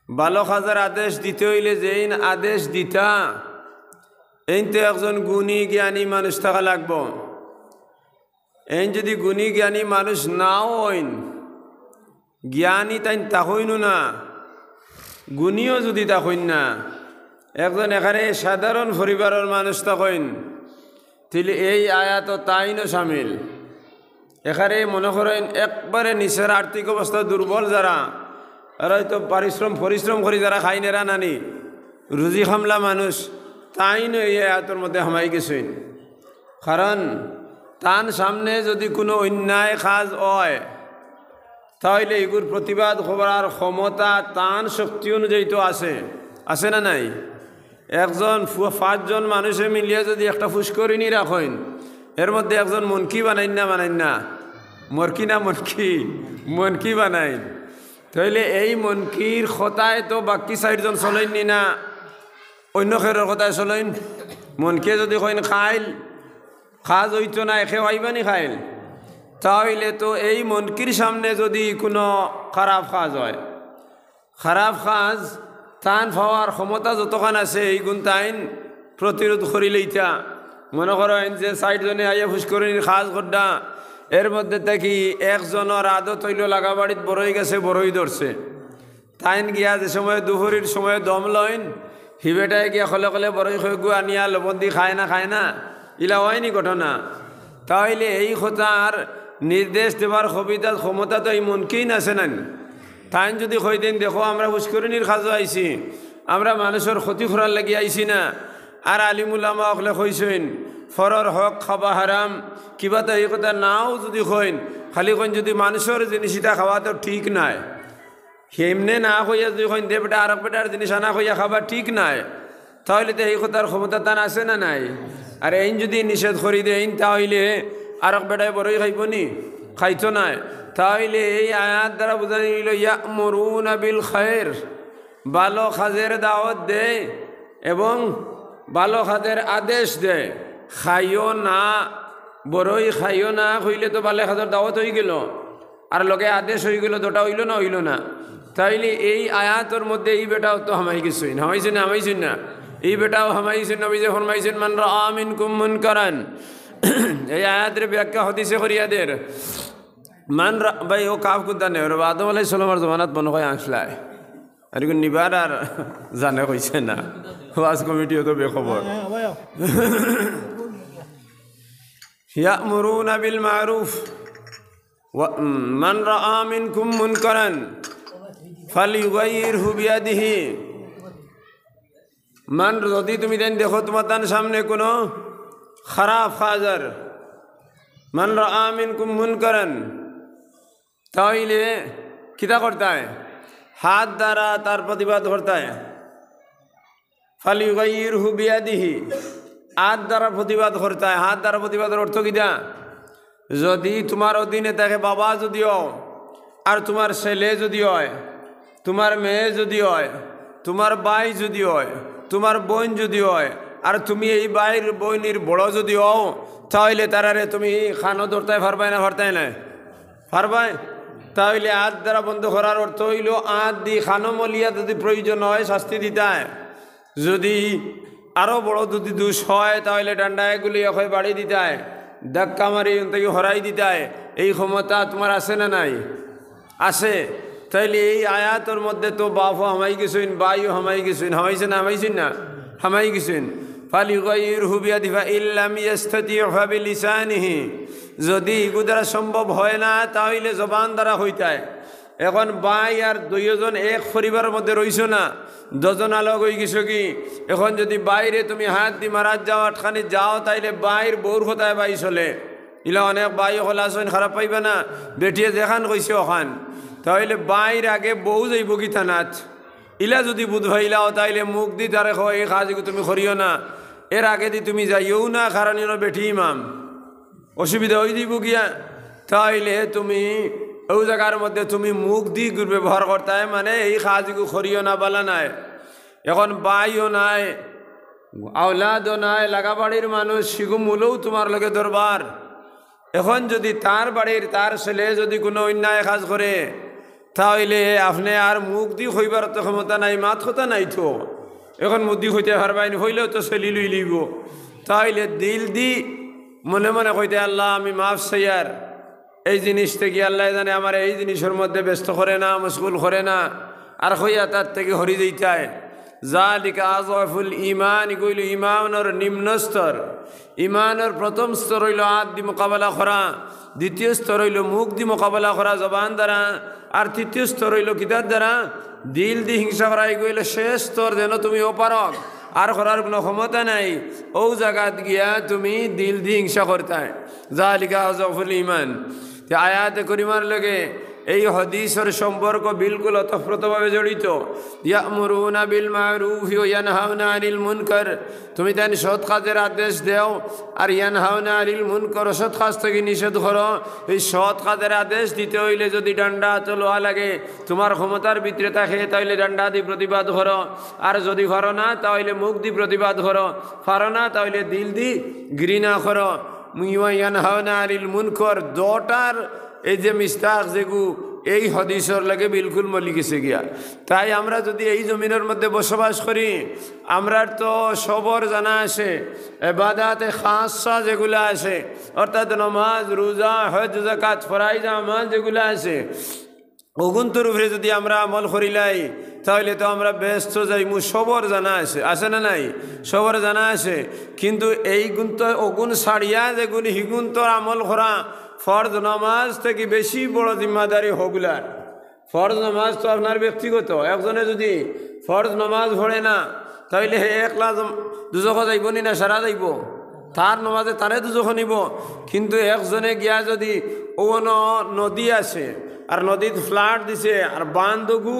ভালো কাজের আদেশ দিতে হইলে যেইন আদেশ দিতা এইন তো একজন গুণী জ্ঞানী মানুষ থাকা লাগব। এইন যদি গুণী জ্ঞানী মানুষ নাও হইন, জ্ঞানী তাই তাকইনও না, গুণীও যদি তাকইন না, একজন এখানে সাধারণ পরিবারের মানুষ তাকইন, তাহলে এই আয়াত তাইনও সামিল। এখানে মনে করেন একবারে নিচের আর্থিক অবস্থা দুর্বল যারা, এরা হয়তো পরিশ্রম করে যারা খাই নেরা নানি রুজি খামলা মানুষ, তাইনও এই আয়াতের মধ্যে হামাই গেছেন। কারণ তার সামনে যদি কোনো অন্যায় কাজ হয় তাহলে এগুলোর প্রতিবাদ করার ক্ষমতা তান শক্তি অনুযায়ী তো আছে না নাই? একজন 5জন মানুষে মিলিয়ে যদি একটা ফুসকরিনি রাখেন, এর মধ্যে একজন মনকি বানাইন না মনকি বানাইন, তাহলে এই মনকির কথায় তো বাকি 4জন চলেননি না, অন্য খেরের কথায় চলেন। মনকে যদি কইন খাইল খাজ হইতো না, এখে হইবানি খাইল, তাহলে তো এই মনকির সামনে যদি কোনো খারাপ কাজ হয়, খারাপ কাজ তান পাওয়ার ক্ষমতা যতক্ষণ আছে এই গুণ তাইন প্রতিরোধ করিলেইতা। মনে করেন যে 4জনে আইয়া ফুসকরির খাজ করডা, এর মধ্যে থাকি একজনের আদত হইল লাগা বাড়িত বড়ই গেছে, বড়ই ধরছে, তাইন গিয়া যে সময় দুপুরের সময় দম লইন, হিবেটায় গিয়া খলে খলে বড়ই খৈ গু আনিয়া লবন্দি খায় না, ইলা হয়নি ঘটনা। তাহলে এই কথার নির্দেশ দেবার ক্ষমতা তো এই মনকেই আছে না। তাইন যদি কই দিন দেখো আমরা ফুসকরিনীর খাজো আইছি, আমরা মানুষের ক্ষতি করার লাগি আইছি না, আর আলিমুলামা অকলে কইছেন ফরর হক খাবা হারাম, কিবা তো এই কথা নাও যদি কইন, খালি কইন যদি মানুষের জিনিসটা খাওয়া তো ঠিক নাই, সেমনে না কইয়া যদি কইন দে বেটা আরেক বেটার জিনিস আনা কইয়া খাবা ঠিক নাই, তাহলে তো এই কথার ক্ষমতা তান আছে না নাই? আর এইন যদি নিষেধ করি দেন তাহলে আরেক বেটায় বড়ই খাইবনি, খাইতো নাই। তাহলে এই আয়াত দ্বারা বোঝা গেল ইয়া'মুরুনা বিল খায়র, ভালো কাজের দাওয়াত দেয় এবং ভালো কাজের আদেশ দেয়। খাইও না, বড়ই খাইও না হইলে তো ভালো কাজের দাওয়াত হয়ে গেল, আর লোকে আদেশ হয়ে গেল, দুটা হইল না। তাইলে এই আয়াতের মধ্যে এই বেটাও তো হামাইছেন না, এই বেটাও হামাইছেন। নবী যে ফরমাইছেন মান রাআ মিনকুম মুনকারান, এই আয়াতের ব্যাখ্যা হাদিসে করিয়াদের ভাই ও কাপ কুদা নেই রব আদম আলাইহিস সালামের জমানাত মনে হয় আসলায়, আর কি নিবার আর জানে কইছে না, ওয়াজ কমিটিও তো বেখবর। ইয়া'মুরুনা বিল মারুফ মান রাআ মিনকুম মুনকারান ফালিয়ুগাইয়িরহু বিয়াদিহি, মান যদি তুমি দেন দেখো তোমার তার সামনে কোনো খারাপ কাজের, মান রাআ মিনকুম মুনকারান, তাহলে কিতা করতে হয়? হাত দ্বারা তার প্রতিবাদ করতে হয়। ফালিয়ুগাইয়িরহু বিয়াদিহি, হাত দ্বারা প্রতিবাদ করতে হয়। হাত দ্বারা প্রতিবাদের অর্থ কিটা? যদি তোমার অধীনে থাকে বাবা যদি হয়, আর তোমার ছেলে যদি হয়, তোমার মেয়ে যদি হয়, তোমার ভাই যদি হয়, তোমার বোন যদি হয়, আর তুমি এই ভাইয়ের বোনের বড় যদি হও, তাহলে তারারে তুমি খানো ধরতে পারবাই না? পারবাই? তাহলে হাত দ্বারা বন্ধ করার অর্থ হইল হাত দিয়ে খানো মলিয়া যদি প্রয়োজন হয় শাস্তি দিতায়, যদি আরও বড় যদি দোষ হয় তাহলে ডান্ডায় গুলিয়ে হয় বাড়ি দিতায়, ধাক্কা মারি থেকে হরাই দিতায়। এই ক্ষমতা তোমার আছে না নাই? আছে। তাইলে এই আয়াতের মধ্যে তো বাপও হামাই গেছেন, বাইও হামাই গেছেন, হামাই গেছেন। ফালিয়ুগাইয়িরহু বিয়াদিহি ফাইন লাম ইস্তাতি' ফাবিলিসানিহি, যদি এগু দ্বারা সম্ভব হয় না তাহলে জবান দ্বারা হইতায়। এখন ভাই আর 2জন এক পরিবারের মধ্যে রইছো না, 2জন আলোক হয়ে গেছো কি? এখন যদি বাইরে তুমি হাত দি মারাত যাও, আটখানি যাও, তাইলে বাইর বউর কথায় বাই চলে, ইলা অনেক বাই হল আসেন, খারাপ পাইবে না? বেটিয়ে যেখান কইছে ওখান, তাহলে বাইর আগে বউ যাইব কি থানাত, ইলা যদি বুধ ভাইলাও তাইলে মুখ দি তারে কয় এই কাজ তুমি করিও না, এর আগে দি তুমি যাইও না, কারণ এর বেটি ইমাম, অসুবিধা হয়ে দিব গিয়া। তাইলে তুমি ওই জায়গার মধ্যে তুমি মুখ দি ব্যবহার করতে, মানে এই কাজগুলো করিও না বলা নাই। এখন বাইও নাই, আওলাদও নাই, লাগা বাড়ির মানুষ শিগু মূলেও তোমার লগে দরবার। এখন যদি তার বাড়ির তার ছেলে যদি কোনো অন্যায় কাজ করে, তাহলে আপনি আর মুখ দি হইবার তো ক্ষমতা নাই, মাত কথা নাই তো। এখন মুখ দি হইতে পারবাইনি, হইলেও তো চলি লই লিব। তাহলে দিল দি মনে মনে কইতে আল্লাহ আমি মাফ চাইয়ার, এই জিনিস থেকে আল্লাহ জানে আমার এই জিনিসের মধ্যে ব্যস্ত করে না, মশগুল করে না, আর হইয়া তার থেকে হরি দিইতায়। জালিকা আযফুল ঈমান, কইল ঈমানের নিম্ন স্তর। ঈমানের প্রথম স্তর হইল হাত দি মোকাবেলা করা, দ্বিতীয় স্তর হইল মুখ দি মোকাবেলা করা জবান দ্বারা, আর তৃতীয় স্তর হইল কিতার দ্বারা দিল দি হিংসা করা। কইল শেষ স্তর যেন তুমি অপারক, আর করার কোনো ক্ষমতা নাই, ও জায়গাত গিয়া তুমি দিল দি হিংসা করতায়। জালিকা আযফুল ঈমান। আয়াতে করিমার লগে এই হাদিসের সম্পর্ক বিলকুল ওতপ্রোতভাবে জড়িত। ইয়ামুরুনা বিল মারুফ ওয়া ইয়ানহাউনা আনিল মুনকার, তুমি তেন সৎ কাজের আদেশ দেও, আর ইয়ানহাউনা আনিল মুনকার, সৎ কাজ থেকে নিষেধ করো। এই সৎ কাজের আদেশ দিতে হইলে যদি ডান্ডা চলোয়া লাগে, তোমার ক্ষমতার ভিতরে থাকে, তাইলে ডান্ডা দি প্রতিবাদ করো, আর যদি পারো না তাহলে মুখ দি প্রতিবাদ করো, পারো না তাহলে দিল দি ঘৃণা করো। ইয়ানহাউনা আনিল মুনকার দটার এই যে মিস্তাক যেগু এই হদিসর লাগে বিলকুল মলি গেছে গিয়া। তাই আমরা যদি এই জমিনের মধ্যে বসবাস করি, আমরার তো সবর জানা আছে, ইবাদাতে খাসা যেগুলো আছে, অর্থাৎ নামাজ রোজা হজ যাকাত ফরাইজ আমাল যেগুলো আছে, ওগুন্তর উপরে যদি আমরা আমল করিলাই তাহলে তো আমরা ব্যস্ত যাইমু। সবর জানা আছে না নাই? সবর জানা আছে, কিন্তু এই গুণ তো অগুণ ছাড়িয়া যেগুলি হিগুন্তর আমল করা ফরজ নামাজ থেকে বেশি বড় জিম্মাদারি হগুলার। ফরজ নামাজ তো আপনার ব্যক্তিগত, একজনে যদি ফরজ নামাজ পড়ে না তাহলে হে একলা দুজখ যাইব নি না সারা যাইব, তার নামাজে তারে দুজখ নিব। কিন্তু একজনে গিয়া যদি ও নদী আছে আর নদীত ফ্লাড দিছে আর বান্ধগু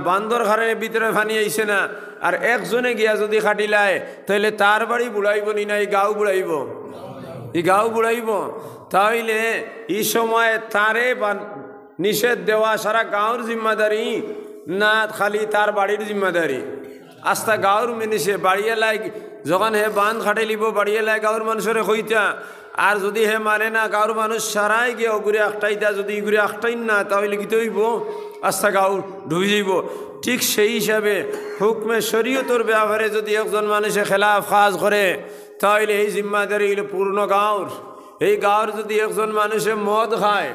বান্দর ঘরের ভিতরে ফানি আইছে না, আর একজনে গিয়া যদি খাটিলায় তাহলে তার বাড়ি বুড়াইব নি না, এই গাঁও বুড়াইব, এই গাঁও বুড়াইব। তাইলে এই সময় তারে নিষেধ দেওয়া সারা গাঁওর জিম্মাদারি না খালি তার বাড়ির জিম্মাদারি? আস্তা গাঁওর মেনেছে বাড়িয়ে লাই যখন হে বাঁধ খাটে লিব বাড়িয়ে লাই গাঁওর মানুষের হইতা, আর যদি হে মানে না গাঁওর মানুষ সারাই গিয়ে ওগুড়ে আখটাইতা, যদি এগুড়ে আখটাইন না তাহলে কি হইব? আস্তা গাঁও ডুবে যাইব। ঠিক সেই হিসাবে হুকমে শরীয়তর ব্যাপারে যদি একজন মানুষে খেলাফ কাজ করে তাহলে এই জিম্মাদারি হইল পূর্ণ গাঁওর। এই গাঁওর যদি একজন মানুষে মদ খায়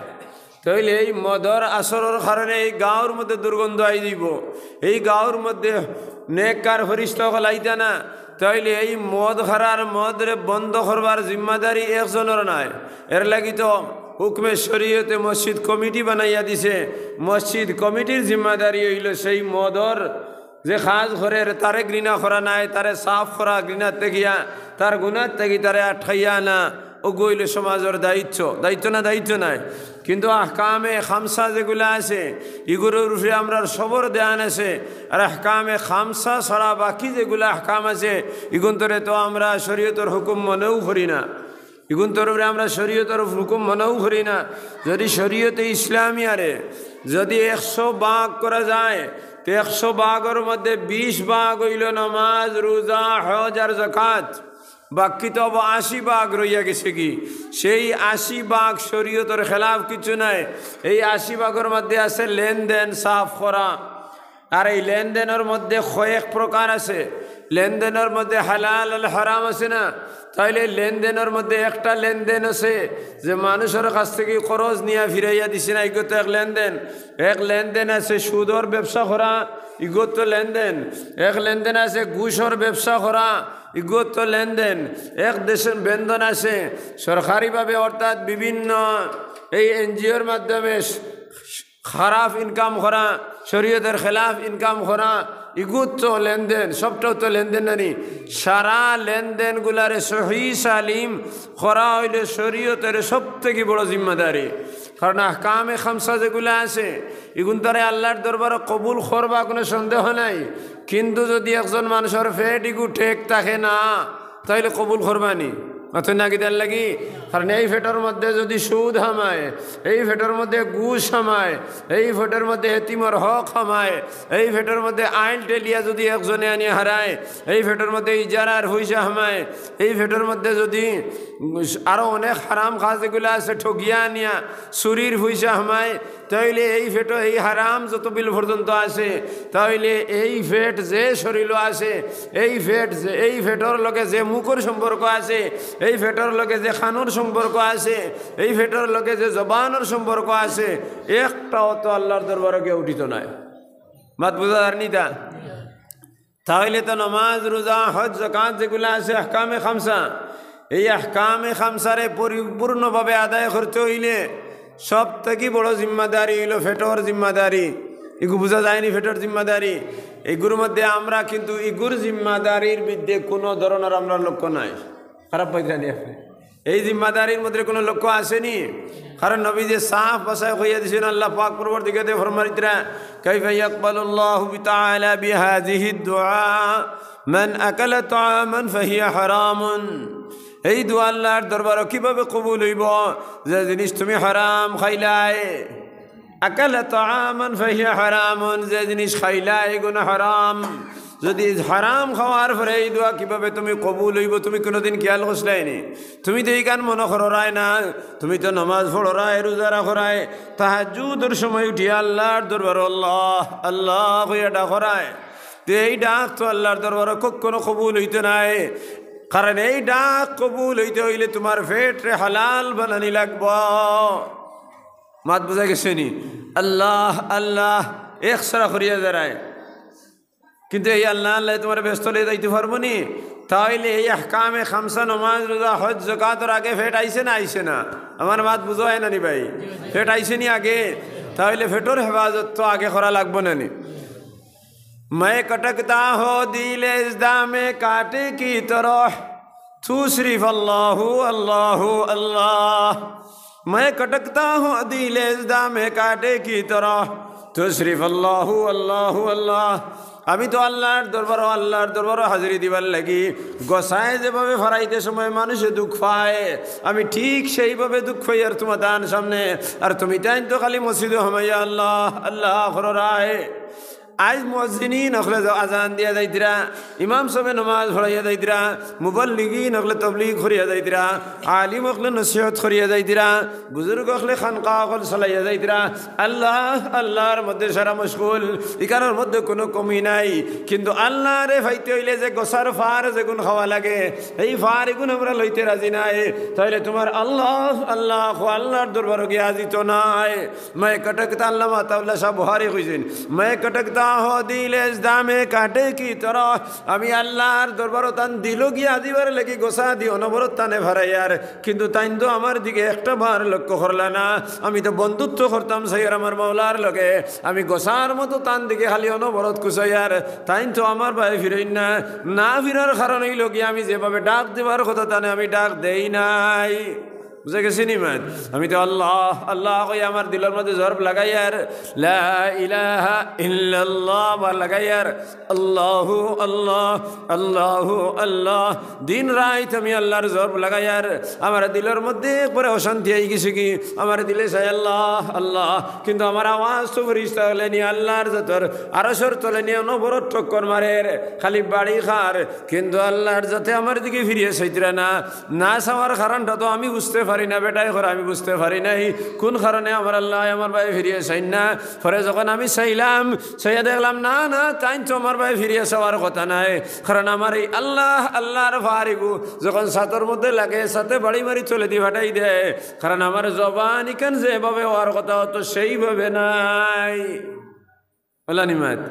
তাহলে এই মদর আসরের কারণে এই গাঁওর মধ্যে দুর্গন্ধ আই দিব, এই গাঁওর মধ্যে নেককার ফরিস্তা লাইতা না, তাইলে এই মদ খারার মদরে বন্ধ করবার জিম্মাদারি একজনের নাই। এর লাগি তো হুকমে শরীয়তে মসজিদ কমিটি বানাইয়া দিছে, মসজিদ কমিটির জিম্মাদারি হইল সেই মদর যে কাজ করে তারে ঘৃণা করা নাই, তারে সাফ করা ঘৃণার তেগিয়া, তার গুণার তেগি তারে আঠাইয়া না, ও গইল সমাজের দায়িত্ব। দায়িত্ব না? দায়িত্ব নাই। কিন্তু আহকামে খামসা যেগুলো আছে এগুলোর উপরে আমরা সবর ধ্যান আছে, আর আহকামে খামসা ছাড়া বাকি যেগুলো আহকাম আছে এগুন্তরে তো আমরা শরীয়তের হুকুম মনেও করি না, এগুন্তর উপরে আমরা শরীয়তের হুকুম মনেও করি না। যদি শরীয়তে ইসলামী আরে যদি 100 ভাগ করা যায় তো 100 ভাগের মধ্যে 20 ভাগ হইল নামাজ রোজা হজ আর যাকাত, বাকি তো 80 ভাগ রইয়া গেছে কি? সেই 80 ভাগ শরীয়তের খেলাফ কিছু নাই। এই 80 ভাগের মধ্যে আছে লেনদেন সাফ করা, আর এই লেনদেনের মধ্যে কয়েক প্রকার আছে। লেনদেনের মধ্যে হালাল আর হারাম আছে না? তাইলে লেনদেনের মধ্যে একটা লেনদেন আছে যে মানুষের কাছ থেকে খরচ নিয়ে ফিরাইয়া দিছে না, এগুলো তো এক লেনদেন। এক লেনদেন আছে সুদর ব্যবসা করা, এগুলো তো লেনদেন। এক লেনদেন আছে ঘুষের ব্যবসা করা, এগুলো তো লেনদেন। এক দেশের বেতন আছে সরকারিভাবে, অর্থাৎ বিভিন্ন এই এনজিওর মাধ্যমে খারাপ ইনকাম করা, শরীয়তের খেলাফ ইনকাম করা, এগুলো তো লেনদেন। সবটাও তো লেনদেন নানি। সারা লেনদেনগুলারে সহি সালিম করা হইলে শরীয়তের সব থেকে বড় জিম্মাদারি। কারণ আহকামে খামসা যেগুলো আছে এগুলো তারে আল্লাহর দরবারে কবুল করবা কোনো সন্দেহ নাই। কিন্তু যদি একজন মানুষের ফেট এগু ঠেক থাকে না তাইলে কবুল করবানি অত নাকি তার লাগি কারণ এই ফেটের মধ্যে যদি সুদ হামায়, এই ফেটের মধ্যে ঘুষ হামায়, এই ফেটের মধ্যে এতিমর হক হামায়, এই ফেটের মধ্যে আইন টেলিয়া যদি একজনে আনি হারায়, এই ফেটের মধ্যে ইজারার পয়সা হামায়, এই ফেটের মধ্যে যদি আরও অনেক হারাম কাজ এগুলো আছে ঠগিয়া আনিয়া চুরির পয়সা হামায়, তাইলে এই ফেট এই হারাম যত বিল পর্যন্ত আছে, তাইলে এই ফেট যে শরীর আছে, এই ফেটর লগে যে মুখর সম্পর্ক আছে, এই ফেটর লগে যে খানোর সম্পর্ক আছে, এই ফেটর লগে যে জবানোর সম্পর্ক আছে, একটাও তো আল্লাহর দরবারে কেউ উঠিত নাই। মাত বুঝার নিতা? তাহলে তো নামাজ রোজা হজ যাকাত যেগুলো আছে আহকামে খামসা, এই আহকামে খামসারে পরিপূর্ণভাবে আদায় করতে হইলে সব থেকে বড় জিম্মাদারি হইল ফেটর জিম্মাদারি। এগু বোঝা যায়নি ফেটর জিম্মাদারি। এগুর মধ্যে আমরা কিন্তু এগুর জিম্মাদারির বিরুদ্ধে কোনো ধরনের আমরা লক্ষ্য নাই। খারাপ পাইতেনি আপনি? এই জিম্মাদারির মধ্যে কোনো লক্ষ্য আসেনি। কারণ নবী যে সাফ ভাষায় কইয়া দিয়েছেন, আল্লাহ পাক পরবর্তীতে ফরমাইতরা কাইফা ইয়াকবালুল্লাহু তাআলা বিহাযিহি দুআ মান আকালা তাআমান ফাহিয়া হারামুন। এই দোয়া আল্লাহর দরবারে কিভাবে কবুল হইব যে জিনিস তুমি হারাম খাইলাই। আকালা তাআমান ফাহিয়া হারামুন, যে জিনিস খাইলাই এগুলো হারাম। যদি হারাম খাওয়ার পরে এই দোয়া কিভাবে তুমি কবুল হইব তুমি কোনোদিন খেয়াল করছলাইনি? তুমি তো এই গান মনে করাই না, তুমি তো নামাজ পড়রায় রোজা রাখরায় তাহাজ্জুদের সময় উঠিয়া আল্লাহর দরবারে আল্লাহ আল্লাহ কইয়া ডাকরায়। তো এই ডাক তো আল্লাহর দরবারে কখনো কবুল হইতে নাই। কারণ এই ডাক কবুল হইতে হইলে তোমার পেটরে হালাল বানানি লাগব। মাত বুঝা গেছে নি? আল্লাহ আল্লাহ একসরা করিয়া দাঁড়ায়, কিন্তু এই আল্লাহ আল্লাহ তোমার ব্যস্ত হয়ে যাইতে পারবো নি? তাইলে এই আহকামে খামসা নমাজ রোজা হজ যাকাতের আগে ফেট আইছে না আইছে না? আমার মাত বুঝো হয় না নি ভাই? ফেট আইছে নি আগে? তাহলে ফেটর হেফাজত তো আগে করা লাগবো না নি? मैं कटकता हो दिल इज़्दा में काटे की तरह तू सिर्फ अल्लाह अल्लाह अल्लाह। मैं कटकता हूँ दिल इज़्दा में काटे की तरह तू सिर्फ अल्लाह अल्लाह अल्लाह। আমি তো আল্লাহর দরবারও হাজিরি দিবার লাগি গোসায় যেভাবে ফরাইতে সময় মানুষে দুঃখ পায়, আমি ঠিক সেইভাবে দুঃখ পাই আর তোমার দান সামনে। আর তুমি তাই তো খালি মসজিদে হামাইয়া আল্লাহ আল্লাহ রায়। আজ মুয়াজ্জিনিন নখলে আজান দিয়া যাইতরা, ইমাম সাহেব নামাজ পড়াইয়া যাইতরা, মুবাল্লিগিন নখলে তাবলীগ করিয়া যাইতরা, আলিম নখলে নসিহত করিয়া যাইতরা, বুজুর্গ নখলে খানকা কল চালাইয়া যাইতরা। আল্লাহ আল্লাহর মধ্যে সারা মশগুল, ইকানোর মধ্যে কোনো কমি নাই। কিন্তু আল্লাহরে ফাইতে হইলে যে গোসার ফার যেগুন খাওয়া লাগে, এই ফার এগুন আমরা লইতে রাজি নাই। তাইলে তোমার আল্লাহ আল্লাহ আল্লাহর দরবারে গিয়ে আজিত নাই। मैं कटकता আল্লাহ মাতাউল্লাহ সাহেব বুখারী কইছেন, मैं कटकता हो दिल इज़्दा में काटे की तरह। আমি আল্লাহর দরবারও তান দিল গিয়া দিবার লাগি গোসা দি অনবরত তানে ভরাইয়ার, কিন্তু তাইন তো আমার দিকে একটা বার লক্ষ্য করলা না। আমি তো বন্ধুত্ব করতাম সাইয়ার আমার মাওলার লগে, আমি গোসার মতো তান দিকে খালি অনবরত কুসাইয়ার, তাইন তো আমার ভাই ফিরই না। না ফিরার কারণেই লগিয়া আমি যেভাবে ডাক দেবার কথা তানে আমি ডাক দেই নাই। বুঝে গেছি নি মাত? আমি তো আল্লাহ আল্লাহ কই আমার দিলের মধ্যে জরব লাগাইয়ার, লা ইলাহা ইল্লাল্লাহ বা লাগাইয়ার আল্লাহু আল্লাহ আল্লাহু আল্লাহ। দিন রাত আমি আল্লাহর জরব লাগাইয়ার। আমার দিলের মধ্যে একবারে অশান্তি হয়ে গেছে কি, আমার দিলে চাই আল্লাহ আল্লাহ, কিন্তু আমার আওয়াজ তো ফেরেশতা হলে নি আল্লাহর যতর আরশের তলে নিয়ে অনবরত টক্কর মারে, খালি বাড়ি খার, কিন্তু আল্লাহর যাতে আমার দিকে ফিরিয়ে চাইতরা না। না চাওয়ার কারণটা তো আমি বুঝতে পারি না, বেটাই করে আমি বুঝতে পারি নাই কোন কারণে আমার আল্লাহ আমার ভাই ফিরিয়ে চাইন না। পরে যখন আমি চাইলাম, চাইয়া দেখলাম না না তাই তো আমার ভাই ফিরিয়ে চাওয়ার কথা নাই। কারণ আমার এই আল্লাহ আল্লাহর ফারিগু যখন ছাতর মধ্যে লাগে সাথে বাড়ি মারি চলে দিয়ে ফাটাই দেয়। কারণ আমার জবান ইখান যেভাবে হওয়ার কথা হতো সেইভাবে নাই। বলা নিমাত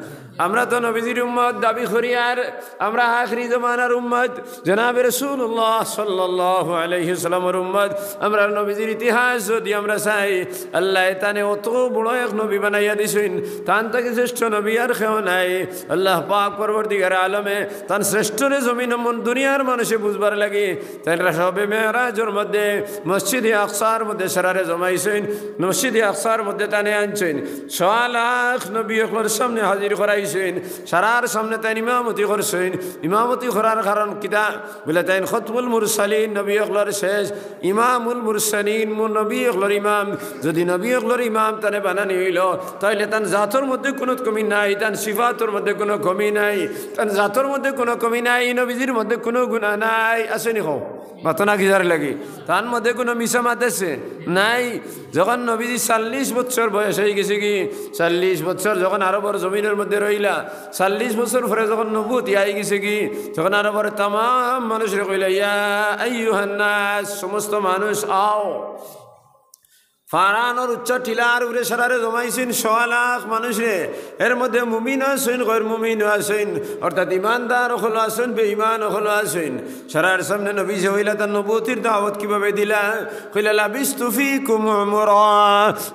আমরা তো নবীজির উম্মত দাবি করি, আর আমরা আখরি জমানার উম্মত জনাবে রাসূলুল্লাহ সাল্লাল্লাহু আলাইহি ওয়াসাল্লামের উম্মত। আমরা নবীজির ইতিহাস যদি আমরা চাই, আল্লাহ তানে অত বড় এক নবী বানাইয়া দিছেন, তান থেকে শ্রেষ্ঠ নবী আর কেউ নাই। আল্লাহ পাক পরবর্তীকার আলমে তান শ্রেষ্ঠরে জমিন দুনিয়ার মানুষে বুঝবার লাগি তারা সবে মেরাজের মধ্যে মসজিদে আকসার মধ্যে সারারে জমাইছেন, মসজিদে আকসার মধ্যে টানে আনছেন। 6 লাখ নবী হকলের সামনে হাজির করাইছেন সারার সামনে তাই ইমামতি করছেন ইমামতি করার কারণ কিতা বলে তাই খতমুল মুরসালিন নবী হকলের শেষ ইমামুল মুরসালিন নবী হকলের ইমাম যদি নবী হকলের ইমাম তানে বানানি হইল তাইলে তার জাতর মধ্যে কোনো কমি নাই তার সিফাতর মধ্যে কোনো কমি নাই তার জাতর মধ্যে কোনো কমি নাই নবীজির মধ্যে কোনো গুনাহ নাই আসেনি হো মাতনা কিজার লাগি তার মধ্যে কোনো মিসামাত আছে নাই যখন নবীজি 40 বছর বয়স হয়ে গেছে কি 40 বছর যখন আরবের জমিনের মধ্যে রইলা 40 বছর পরে যখন নবুতি আই গেছে কি যখন আরবের তাম মানুষের কইলা ইয়া আইয়ুহান নাস সমস্ত মানুষ আও ফারানোর উচ্চ টিলার উড়ে সারারে জমাইছেন 100 লাখ মানুষে এর মধ্যে মুমিন আছেন গৈর মুমিন আছেন অর্থাৎ ইমানদার হলো আছেন বেঈমান হলো আছেন সারার সামনে নবী যে হইলা তার নবুতির দাওয়াত কিভাবে দিলা কইলা লাবিস্তু ফিকুম উমরা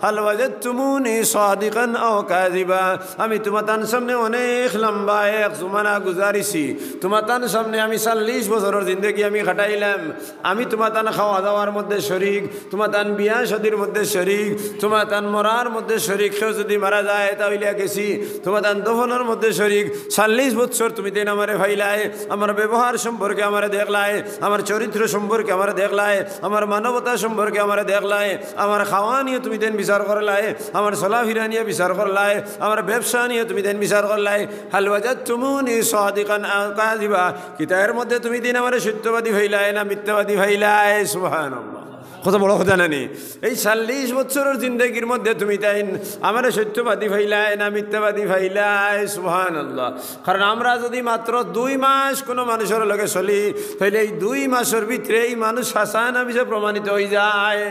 হাল ওয়াজাদতুমুনি সাদিকান আও কাযিবা আমি তোমার সামনে অনেক লম্বা এক জমানা গুজারিছি তোমার সামনে আমি 40 বছরের জিন্দেগি আমি কাটাইলাম আমি তোমার খাওয়া দাওয়ার মধ্যে শরীক তোমার বিয়া শাদীর মধ্যে শরীক তোমার তান মরার মধ্যে শরীক কেউ যদি মারা যায় তাহলে গেছি তোমার তান দফনের মধ্যে শরীক 40 বছর তুমি দিন আমারে ভাইলাই আমার ব্যবহার সম্পর্কে আমারে দেখলাই আমার চরিত্র সম্পর্কে আমারে দেখলাই আমার মানবতা সম্পর্কে আমারে দেখলাই আমার খাওয়া নিয়ে তুমি দিন বিচার করলাই আমার চলাফেরা নিয়ে বিচার করলাই আমার ব্যবসা নিয়ে তুমি দিন বিচার করলাই হাল ওয়াজাদতুমুনি সাদিকান আও কাযিবা কিতাবের মধ্যে তুমি দিন আমারে সত্যবাদী ভাইলাই না মিথ্যাবাদী ভাইলাই সুবহানাল্লাহ কত বড় কথা জানি এই 40 বছরের জিন্দগির মধ্যে তুমি তাই আমার সত্যবাদী ভাইলাই না মিথ্যাবাদী ভাইলাই সুবহানাল্লাহ কারণ আমরা যদি মাত্র 2 মাস কোনো মানুষের লগে চলি তাহলে এই 2 মাসের ভিতরে এই মানুষ হাসান হিসেবে প্রমাণিত হয়ে যায়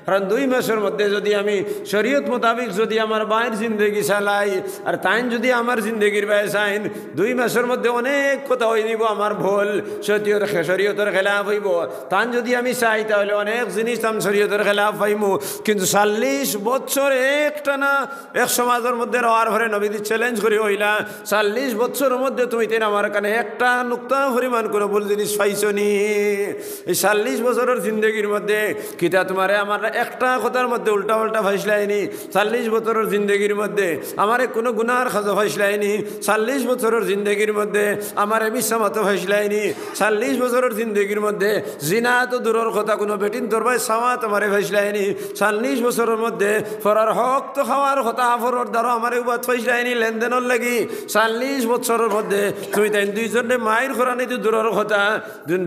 কারণ 2 মাসের মধ্যে যদি আমি শরীয়ত মোতাবিক যদি আমার বাইরের জিন্দগি চালাই আর তাই যদি আমার জিন্দগির বাইরে চাইন 2 মাসের মধ্যে অনেক কথা হয়ে নিব আমার ভুল শরীয়তের খেলাফ হইব তাই যদি আমি চাই তাহলে অনেক জিনিস শরীয়তের খেলাফ পাইমু কিন্তু 40 বছর একটা না এক সমাজের মধ্যে রওয়ার ভরে নবীজি চ্যালেঞ্জ করে হইলা 40 বছরের মধ্যে তুমি তেন আমার কানে একটা নুক্তা পরিমাণ কোনো ভুল জিনিস পাইছো নি এই 40 বছরের জিন্দগির মধ্যে কিতা তোমারে আমার একটা কথার মধ্যে উল্টা উল্টা ফাইসলাইনি 40 বছরের জিন্দগির মধ্যে আমারে কোনো গুনার খাজা ফাইসলাইনি 40 বছরের জিন্দগির মধ্যে আমারে মিথ্যা মতো ফাইসলাইনি 40 বছরের জিন্দগির মধ্যে জিনা তো দূরের কথা কোনো বেটিন তোর ভাই সামা তোমারে ফাইসলাইনি 40 বছরের মধ্যে ফরার হক তো খাওয়ার কথা ফরার দ্বারা আমার উবাদ ফাইসলাইনি লেনদেনের লাগি 40 বছরের মধ্যে তুমি তাই দুইজনে মায়ের খরানি তো দূরের কথা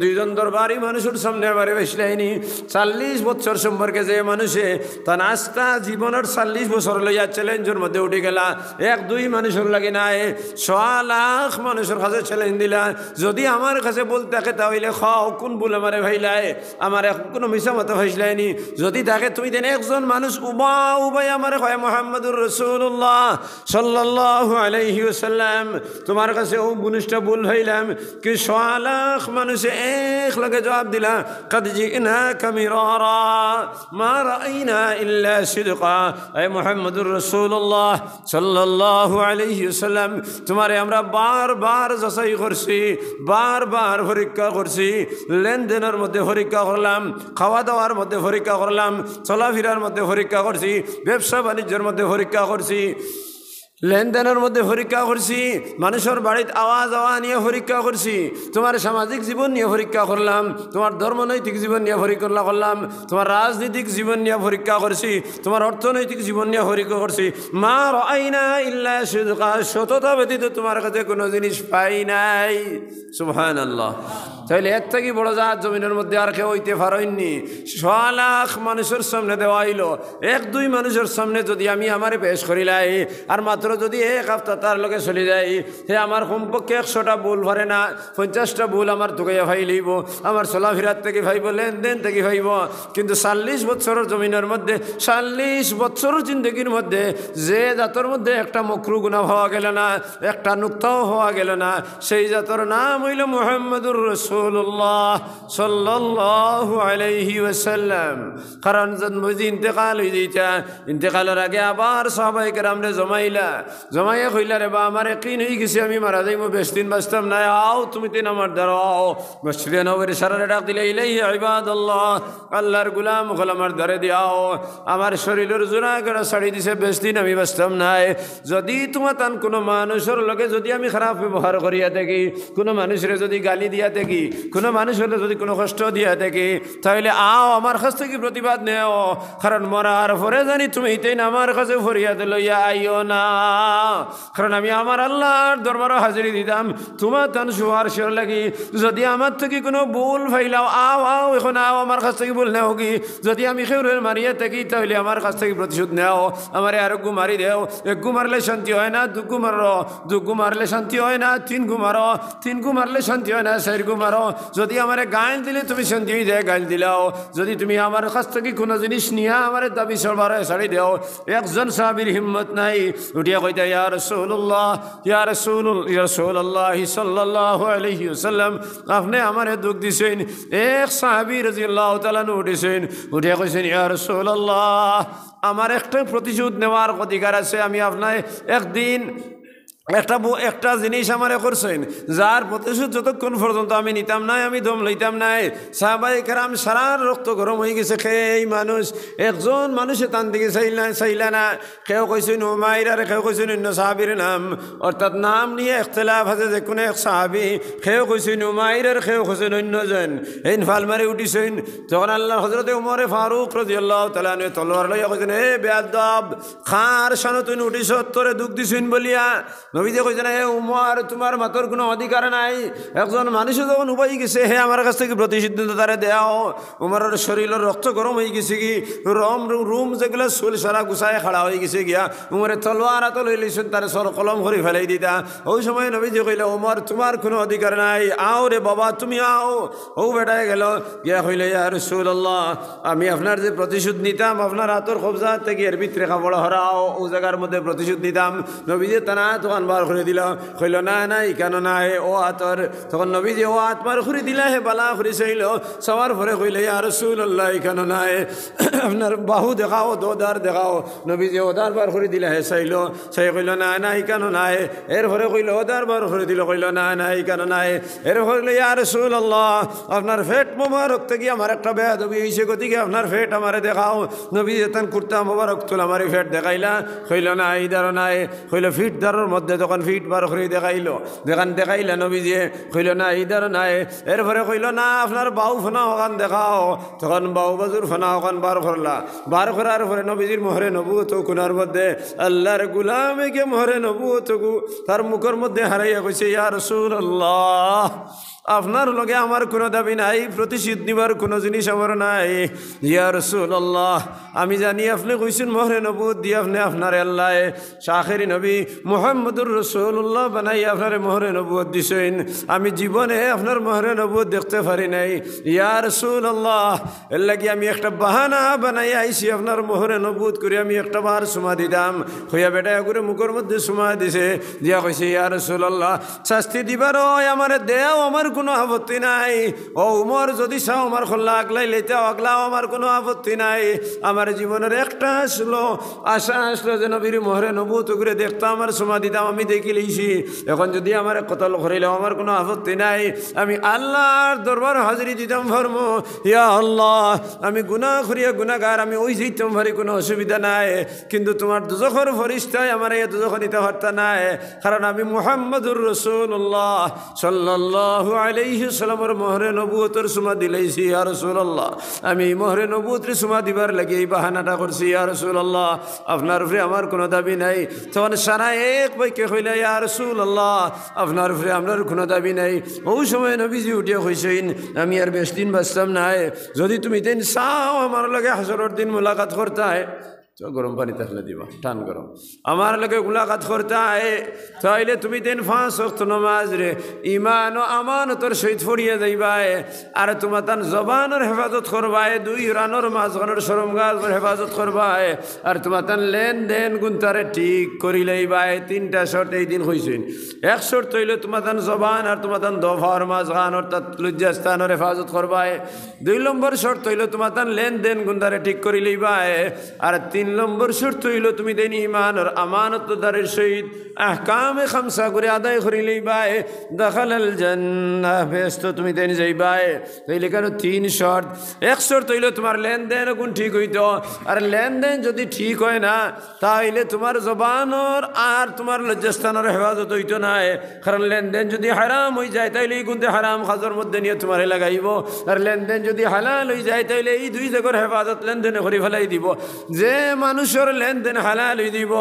দুইজন দরবারি মানুষের সামনে আমারে ফাইসলাইনি 40 বছর সম্পর্কে যে মানুষে তার আস্থা জীবনের 40 বছর লইয়া চ্যালেঞ্জের মধ্যে উঠে গেলা 1-2 মানুষের লাগে নাই 100 লাখ মানুষের কাছে চ্যালেঞ্জ দিলা যদি আমার কাছে বলতে থাকে তাহলে খাও কোন বল আমারে ভাইলাই আমার এখন কোনো মিশা মতো ফাইসলাইনি যদি তাকে তুমি দেন একজন মানুষ উবাই আমার কয় মুহাম্মদুর রাসূলুল্লাহ সাল্লাল্লাহু আলাইহি ওয়াসাল্লাম তোমার কাছে ও বুনিশটা ভুল হইলাম কি 100 লাখ মানুষে এক লগে জবাব দিলা কদ জিনাকা মিরারা মা রাইনা ইল্লা সিদকা এ মুহাম্মদুর রাসূলুল্লাহ সাল্লাল্লাহু আলাইহি ওয়াসাল্লাম তোমারে আমরা বারবার যাচাই করছি বারবার পরীক্ষা করছি লেনদেনের মধ্যে পরীক্ষা করলাম খাওয়া দাওয়ার মধ্যে পরীক্ষা করলাম চলাফেরার মধ্যে পরীক্ষা করছি ব্যবসা বাণিজ্যের মধ্যে পরীক্ষা করছি লেনদেনের মধ্যে পরীক্ষা করছি মানুষের বাড়িতে আওয়াজ নিয়ে পরীক্ষা করছি তোমার সামাজিক জীবন নিয়ে পরীক্ষা করলাম তোমার ধর্মনৈতিক জীবন নিয়ে পরীক্ষা করলাম তোমার রাজনৈতিক জীবন নিয়ে পরীক্ষা করছি তোমার অর্থনৈতিক জীবন নিয়ে পরীক্ষা করছি মা রাইনা ইল্লা সিদকা সততা ব্যতীত তোমার কাছে কোনো জিনিস পাই নাই সুবহানাল্লাহ তাহলে এর থেকে বড় জাহাজ জমিনের মধ্যে আর কেউ হইতে পারেননি 100 লাখ মানুষের সামনে দেওয়া হইল 1-2 মানুষের সামনে যদি আমি আমারে পেশ করিলাই আর মাত্র যদি এক হপ্তাহ তার লগে চলে যাই হে আমার কমপক্ষে 100টা ভুল ভরে না 50টা ভুল আমার তোকে ভাইলিব আমার চলাফেরার থেকে ভাইব লেনদেন থেকে ভাইব কিন্তু 40 বছরের জমিনের মধ্যে 40 বছরের জিন্দগির মধ্যে যে জাতর মধ্যে একটা মকরু গুনাহ হওয়া গেল না একটা নুক্তাও হওয়া গেল না সেই জাতর নাম হইল মুহাম্মদুর রাসূলুল্লাহ সাল্লাল্লাহু আলাইহি ওয়াসাল্লাম কারণ জন্মদিন ইন্তেকাল হয়ে যাইতা ইন্তেকালের আগে আবার সাহাবায়ে কেরামরে জমাইলা জমাইয়া কইলা রে বা আমার একদিন হয়ে গেছে আমি মারা যাইমো বেশ দিন বাঁচতাম না আও তুমি তিন আমার দ্বারা আও মসজিদে নবীর সারারে ডাক দিলে ইলাইহি ইবাদাল্লাহ আল্লাহর গুলাম হল আমার দ্বারে দিয়াও আমার শরীরের জোড়া করে ছাড়ি দিছে বেশ দিন আমি বাঁচতাম নাই যদি তোমার তান কোনো মানুষের লগে যদি আমি খারাপ ব্যবহার করিয়া থাকি কোনো মানুষের যদি গালি দিয়া থাকি কোনো মানুষের যদি কোনো কষ্ট দিয়া থাকি তাহলে আও আমার কাছ থেকে প্রতিবাদ নেও কারণ মরার পরে জানি তুমি ইতেন আমার কাছে ফরিয়াদ লইয়া আইও না কারণ আমি আমার আল্লাহর দরবারে হাজিরি দিতাম তোমার তান সুয়ারশের লাগি যদি আমার থেকে কোনো ভুল ফাইলাও আও আও এখন আও আমার কাছ থেকে ভুল নেও কি যদি আমি খেউরের মারিয়া থাকি তাহলে আমার কাছ থেকে প্রতিশোধ নেও আমারে আর গু মারি দেও এক গু মারলে শান্তি হয় না দু গু মারো দু গু মারলে শান্তি হয় না তিন গু মারো তিন গু মারলে শান্তি হয় না চার গু মারো যদি আমারে গাইল দিলে তুমি শান্তি হয়ে যায় গাইল দিলাও যদি তুমি আমার কাছ থেকে কোনো জিনিস নিয়া আমার দাবি সরবার ছাড়ি দেও একজন সাহাবীর হিম্মত নাই উঠিয়া কইতা ইয়া রাসূলুল্লাহ ইয়া রাসূলুল্লাহ সাল্লাল্লাহু আলাইহি ওয়াসাল্লাম আপনি আমারে দুঃখ দিছেন এক সাহাবী রাদিয়াল্লাহু তাআলা উঠেছেন উঠিয়া কইছেন ইয়া রাসূলুল্লাহ আমার একটা প্রতিশোধ নেওয়ার অধিকার আছে আমি আপনার একদিন একটা জিনিস আমারে করছেন যার প্রতিশোধ যতক্ষণ পর্যন্ত আমি নিতাম নাই আমি দম লইতাম নাই সাহাবায়ে কেরাম সারা রক্ত গরম হয়ে গেছে এই মানুষ একজন মানুষে তান দিকে চাইলা না কেউ কইছেন উমাইর আর কেউ কইছেন অন্য সাহাবীর নাম অর্থাৎ নাম নিয়ে ইখতিলাফ আছে যে কোনো এক সাহাবী কেউ কইছেন উমাইর আর কেউ কইছেন অন্যজন এই ফাল মারি উঠিছেন তখন আল্লাহ হযরতে উমরে ফারুক রাদিয়াল্লাহু তাআলা আনহু তলোয়ার লইয়া কইছেন হে বেয়াদব খার শান তুই উঠিছ তোরে দুঃখ দিছেন বলিয়া নবীজি কইছেন হে উমর তোমার মাতর কোনো অধিকার নাই একজন মানুষ যখন উবাই গেছে হে আমার কাছ থেকে প্রতিশোধ তারে দেও উমরের শরীরের রক্ত গরম হয়ে গেছে কি রুম যেগুলো চুল সারা গুছায় খাড়া হয়ে গেছে গিয়া উমরে তলোয়ার হাতে লই লইছেন তারে সর কলম করে ফেলাই দিতা ওই সময় নবীজি কইলে উমর তোমার কোনো অধিকার নাই আও রে বাবা তুমি আও ও বেটায় গেল গিয়া কইলে ইয়া রাসূলুল্লাহ আমি আপনার যে প্রতিশোধ নিতাম আপনার হাতের কবজা থেকে এর ভিতরে কাপড় হরাও ও জায়গার মধ্যে প্রতিশোধ নিতাম নবীজি তানা তখন বার করে দিল কইল না নাই কেন না হে ও হাতর তখন নবীজি ও হাত বার করে দিলা হে বালা করে চাইল সবার পরে কইলে ইয়া রাসূলুল্লাহ কেন না হে আপনার বাহু দেখাও দোদার দেখাও নবীজি ওদার বার করে দিলা হে চাইল চাই কইল না নাই কেন না হে এর পরে কইল ওদার বার করে দিল কইল না নাই কেন না হে এর কইল ইয়া রাসূলুল্লাহ আপনার ফেট মোবারক থেকে আমার একটা বেয়াদবি হইছে গতিকে আপনার ফেট আমারে দেখাও নবীজি তখন কুর্তা মোবারক তুল আমার ফেট দেখাইলা কইল না ইদার নাই কইল ফিট দারের মধ্যে তখন ফিট বার করে দেখাইলা নবীজি কইল না ইদার নাই এরপরে কইল না আপনার বাউ ফোনা ওখান দেখাও তখন বাউ বাজুর ফোনা ওখান বার করলা বার করার পরে নবীজির মোহরে নবুয়ত কোনার মধ্যে আল্লাহর গুলামে কে মোহরে নবুয়ত তার মুখের মধ্যে হারাইয়া কইছে ইয়া রাসূলুল্লাহ আপনার লগে আমার কোনো দাবি নাই প্রতিশোধ নিবার কোনো জিনিস আমার নাই ইয়া রাসূলুল্লাহ আমি জানি আপনি কইছেন মোহরে নবুয়ত দিয়ে আপনি আপনার আল্লাহ আখেরি নবী মুহাম্মদুর রাসূলুল্লাহ বানাই আপনার মোহরে নবুয়ত দিছেন আমি জীবনে আপনার মোহরে নবুয়ত দেখতে পারি নাই ইয়া রাসূলুল্লাহ এর লাগি আমি একটা বাহানা বানাই আইছি আপনার মোহরে নবুয়ত করে আমি একটা বার সুমা দিতাম হইয়া বেটা করে মুখের মধ্যে সুমা দিছে দিয়া কইছে ইয়া রাসূলুল্লাহ শাস্তি দিবার আমার দেও আমার কোনো আপত্তি নাই ও উমর যদি চাও আমার খোল্লা আগলাই লেতে আগলাও আমার কোনো আপত্তি নাই আমার জীবনের একটা আসলো আশা আসলো যে নবীর মোহরে নবুয়ত করে দেখতাম আমার সুমা দিতাম আমি দেখি লইছি এখন যদি আমার কতল করিলেও আমার কোনো আপত্তি নাই আমি আল্লাহর দরবার হাজিরি দিতাম ফরম ইয়া আল্লাহ আমি গুনাহ করিয়া গুনাহগার আমি ওই যেতাম ভারি কোনো অসুবিধা নাই কিন্তু তোমার দুজখর ফরিস্তায় আমার এই দুজখ নিতে পারতা নাই কারণ আমি মুহাম্মদুর রাসূলুল্লাহ সাল্লাল্লাহু আলাইহি সাল্লামের মোহরে নবুয়তের সুমা দিলাইছি ইয়া রাসূলুল্লাহ আমি মোহরে নবুয়তের সুমা দিবার লাগি এই বাহানাটা করছি ইয়া রাসূলুল্লাহ আপনার উপরে আমার কোনো দাবি নাই তখন সারা এক বাইকে কইলা ইয়া রাসূলুল্লাহ আপনার উপরে আমার কোনো দাবি নাই ওই সময় নবীজি উঠিয়া কইছেন আমি আর বেশ দিন বাঁচতাম নাই যদি তুমি দিন চাও আমার লগে হাসরের দিন মুলাকাত করতে হয় তো গরম পানি তাহলে দিবা টান গরম আমার লগে মুলাকাত করতে হয় তাইলে তুমি দিন 5 ওয়াক্ত নামাজ রে ঈমান ও আমানতর সহিত পড়িয়া যাইবাই আর তোমার তান জবানের হেফাজত করবাই 2 রানোর মাঝখানের শরম গাছর হেফাজত করবাই আর তোমার তান লেনদেন গুনতারে ঠিক করি লইবাই 3টা শর্ত এই দিন হইছেন এক শর্ত হইলে তোমার তান জবান আর তোমার তান দফার মাঝখান অর্থাৎ লজ্জাস্থানের হেফাজত করবাই 2 নম্বর শর্ত হইলে তোমার তান লেনদেন গুনতারে ঠিক করি লইবাই আর 3 তিন নম্বর শর্ত হইল তুমি দেন ইমানের আমানতদারের সহিত আহকামে খামসা করে আদায় করিলেই বাই দাখালাল জান্নাহ বেহেশত তুমি দেন যাইবাই। তাইলে কেন তিন শর্ত। এক শর্ত হইল তোমার লেনদেন গুণ ঠিক হইতো, আর লেনদেন যদি ঠিক হয় না তাইলে তোমার জবানর আর তোমার লজ্জাস্থানের হেফাজত হইতো না। কারণ লেনদেন যদি হারাম হয়ে যায় তাইলে এই গুণতে হারাম খাজর মধ্যে নিয়ে তোমার লাগাইব, আর লেনদেন যদি হালাল হয়ে যায় তাইলে এই দুই জায়গার হেফাজত লেনদেনে করে ফেলাই দিব। যে মানুষের লেনদেন হালাল হয়ে দিব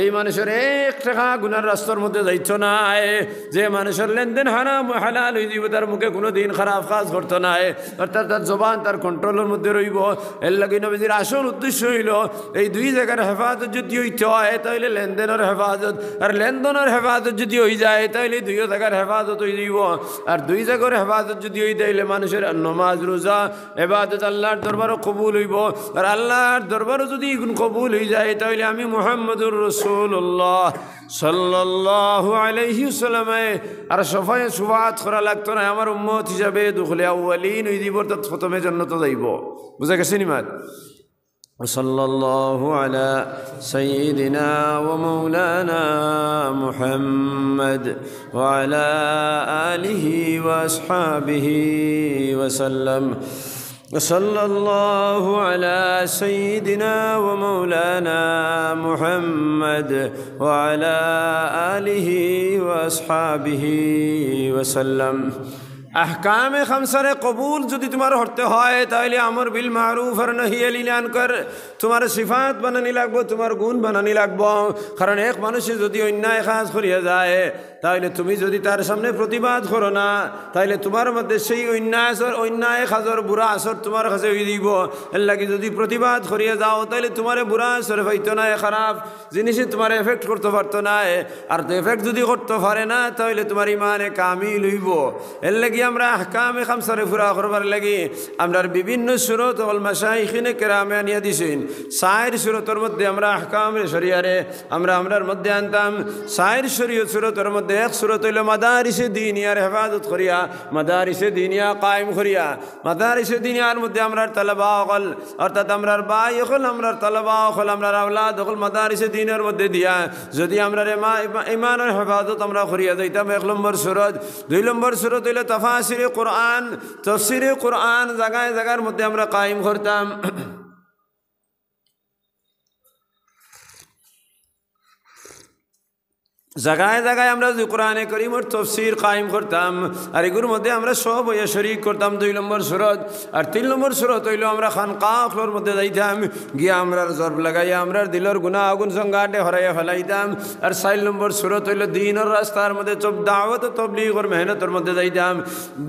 এই মানুষের 1 টাকা গুনার রাস্তার মধ্যে যাইতো না। যে মানুষের লেনদেন হারাম হালাল হয়ে দিব তার মুখে কোনো দিন খারাপ কাজ করতো না, অর্থাৎ তার জবান তার কন্ট্রোলের মধ্যে রইব। এর লাগে নবীজির আসল উদ্দেশ্য হইল এই দুই জায়গার হেফাজত যদি হইতে হয় তাহলে লেনদেনের হেফাজত, আর লেনদেনের হেফাজত যদি হয়ে যায় তাহলে দুই জায়গার হেফাজত হয়ে দিব। আর দুই জায়গার হেফাজত যদি হয়ে তাইলে মানুষের নমাজ রোজা এবাদত আল্লাহর দরবারও কবুল হইব। আর আল্লাহর দরবারও যদি এগুন কবুল হয়ে যায় তাহলে আমি মুহাম্মদুর রাসূলুল্লাহ সাল্লাল্লাহু আলাইহি ওয়াসাল্লাম আর সফায়ে সুবাত করা লাগতো না। আমার উম্মত হিসাবে দুখলে আউয়ালিন হয়ে দিব, তো প্রথমে জান্নাতে যাইব। বুঝা গেছে নিমাত। وصلى الله على سيدنا ومولانا محمد وعلى آله وأصحابه وسلم. وصلى الله على سيدنا ومولانا محمد وعلى آله وأصحابه وسلم. আহকামে খামসারে কবুল যদি তোমার হতে হয় তাহলে আমর বিল মারুফ আর নহি আনিল মুনকার তোমার সিফাত বানানি লাগবো, তোমার গুণ বানানি লাগবো। কারণ এক মানুষে যদি অন্যায় কাজ করিয়া যায় তাহলে তুমি যদি তার সামনে প্রতিবাদ করো না তাহলে তোমার মধ্যে সেই অন্যায় কাজের বুড়া আসর তোমার কাছে হয়ে দিব। এর লাগে যদি প্রতিবাদ করিয়া যাও তাহলে তোমার বুড়া আসর হইতো না, খারাপ জিনিসে তোমার এফেক্ট করতে পারতো না। আর এফেক্ট যদি করতে পারে না তাহলে তোমার ইমানে কামিল হইব। এর লাগে আমরা আহকামে খামসারে পুরা করবার লাগি আমরা বিভিন্ন সূরত ওল মাশাইখিনে কেরামে আনিয়া দিছেন। 4 সূরতের মধ্যে আমরা আহকামে শরিয়ারে আমরার মধ্যে আনতাম। 4 শরীয়ত সূরতের মধ্যে এক সূরত হইল মাদারিসে দিনিয়ার হেফাজত করিয়া, মাদারিসে দিনিয়া কায়েম করিয়া। মাদারিসে দিনিয়ার মধ্যে আমরার তালাবা হল, অর্থাৎ আমরার ভাই হল, আমরার তালাবা হল, আমরার আওলাদ হল মাদারিসে দিনের মধ্যে দিয়া যদি আমরা ইমানের হেফাজত আমরা করিয়া যাইতাম। 1 নম্বর সূরত। 2 নম্বর সূরত হইল তাফসিরে কোরআন, তাফসিরে কোরআন জায়গায় জায়গার মধ্যে আমরা কায়েম করতাম। জায়গায় জায়গায় আমরা কোরআনে করিমের তাফসীর কায়েম করতাম, আর এগুলোর মধ্যে আমরা সব হইয়া শরীক করতাম। 2 নম্বর সূরত। আর 3 নম্বর সূরত হইল আমরা খানকাহর মধ্যে যাইতাম, গিয়া আমরার জরব লাগাইয়া আমরার দিলের গুনাহ আগুন সংগাটে হরাইয়া ফেলাইতাম। আর 4 নম্বর সূরত হইল দ্বীনের রাস্তার মধ্যে দাওয়াত ও তাবলীগের মেহনতের মধ্যে যাইতাম।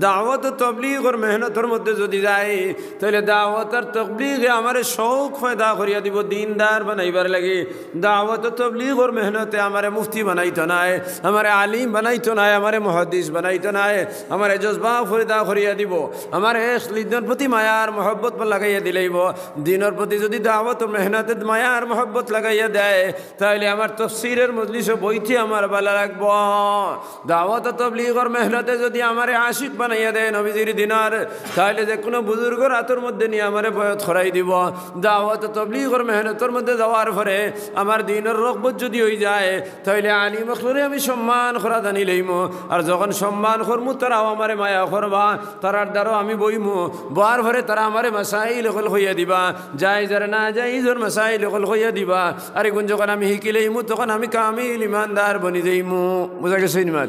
দাওয়াত ও তাবলীগের মেহনতের মধ্যে যদি যাই তাহলে দাওয়াত আর তাবলীগে আমার শৌক পয়দা করিয়া দিব, দিনদার বানাইবার লাগি। দাওয়াত ও তাবলীগের মেহনতে আমারে মুফতি বানাই নাই, আমার আলিম বানাইতো নাই, আমার মুহাদ্দিস বানাইতো নাই, আমার জজবা ফরিদা করিয়া দিব। আমার দিনের প্রতি মায়ার মহব্বত লাগাইয়া দিলেইব। দিনের প্রতি যদি দাওয়াত ও মেহনতে মায়ার মহব্বত লাগাইয়া দেয় তাহলে আমার তাফসীরের মজলিসে বইতে আমার ভালো লাগবো। দাওয়াত ও তাবলীগের মেহনতে যদি আমার আশিক বানাইয়া দেয় নবীজির দিনার, তাহলে যে কোনো বুজুর্গর হাতের মধ্যে নিয়ে আমার বয়ত করাই দিব। দাওয়াত ও তাবলীগের মেহনতের মধ্যে যাওয়ার পরে আমার দিনের রগবত যদি হয়ে যায় তাহলে আলিম মখলুরে আমি সম্মান করা জানি লইমু। আর যখন সম্মান করমু তারাও আমারে মায়া করবা, তারার দ্বারাও আমি বইমু। বার ভরে তারা আমারে মাসাইল হল হইয়া দিবা, যাই যারা না যাই যার মাসাইল হল হইয়া দিবা। আর এগুন যখন আমি শিকি লইমু তখন আমি কামিল ইমানদার বনি যাইমু। বুঝা গেছে নিমাত।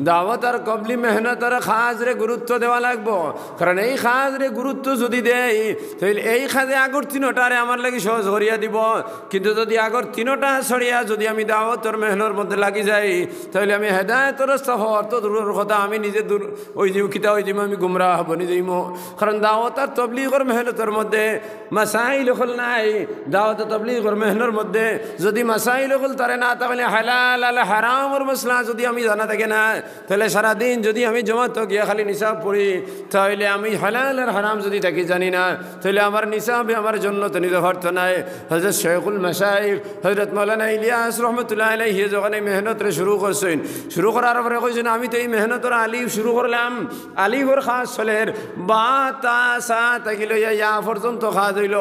দাওয়াত আর কবলি মেহনত আর খাজরে গুরুত্ব দেওয়া লাগবো। কারণ এই খাজরে গুরুত্ব যদি দেয় তাহলে এই খাজে আগর 3টারে আমার লাগি সহজ করিয়া দিব। কিন্তু যদি আগর 3টা ছড়িয়া যদি আমি দাওয়াতর মেহনর মধ্যে লাগি যাই তাহলে আমি হেদায়েতের রাস্তা হওয়ার তো দূরের কথা, আমি নিজে দূর ওই যে কিতা ওই যে আমি গুমরাহ বনি যাইমু। কারণ দাওয়াত আর তাবলীগের মেহনতের মধ্যে মাসাইল হল নাই। দাওয়াত আর তাবলীগের মেহনতের মধ্যে যদি মাসাইল হল তারে না তাহলে হালাল আর হারামের মশলা যদি আমি জানা থাকে না তাহলে সারাদিন যদি আমি জমাত গিয়া খালি নিসাব পড়ি তাহলে আমি হালাল আর হারাম যদি তাকে জানি না তাহলে আমার নিসাবে আমার জন্য তো নিতে পারতো না। হযরত শেখুল মাশাইখ হযরত মাওলানা ইলিয়াস রহমতুল্লাহ আলাইহি যখন মেহনত মেহনতরে শুরু করছেন শুরু করার পরে কইছেন আমি তো এই মেহনতর আলিফ শুরু করলাম আলিফর খাস চলের বা তা সা তাকি লইয়া ইয়া পর্যন্ত খাস হইল